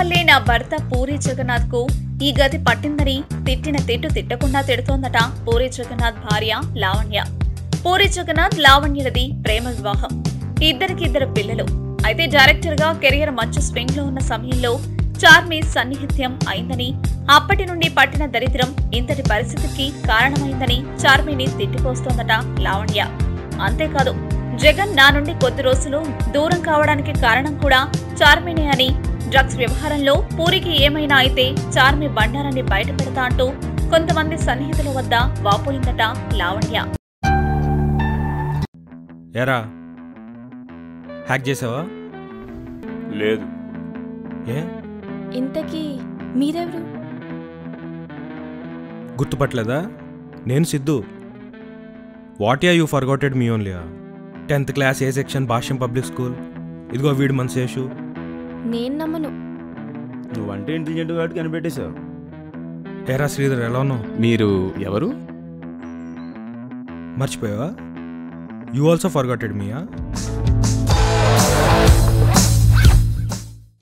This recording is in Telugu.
వల్లే నా భర్త పూరి జగన్నాథ్ కు ఈ గతి పట్టిందని తిట్టిన తిట్టు తిట్టకుండా తిడుతోందట పూరి జగన్నాథ్ భార్య లావణ్య. పూరి జగన్నాథ్ లావణ్యలది ప్రేమ వివాహం. ఇద్దరు పిల్లలు. అయితే డైరెక్టర్ గా కెరియర్ మంచి స్వింగ్ లో ఉన్న సమయంలో చార్మి సన్నిహిత్యం అయిందని, అప్పటి నుండి పట్టిన దరిద్రం ఇంతటి పరిస్థితికి కారణమైందని చార్మిని తిట్టిపోస్తోందట లావణ్య. అంతేకాదు, జగన్ నా నుండి కొద్ది రోజులు దూరం కావడానికి కారణం కూడా చార్మినే అని, డ్రగ్స్ వ్యవహారంలో పూరికి ఏమైనా అయితే చార్మి బండారాన్ని బయట పెడతా అంటూ కొంతమంది సన్నిహితుల వద్ద వాపోయిందట లావణ్య. ఎరా హ్యాక్ చేసావా? లేదు. ఏ ఇంతకీ మీరెవరు? గుర్తుపట్టలేదా? నేను Siddhu. What you forgotted me only. 10th class A section Bhashyam public school. ఇదిగో వీడు మన శేషు. నేను నమ్మను. నువ్వంటే ఇంటెలిజెంట్ కాబట్టి కనిపెట్టేశావు. ఏరా శ్రీధర్, ఎలా ఉన్నావు? మీరు ఎవరు? మర్చిపోయావా? You also forgotted మీయా?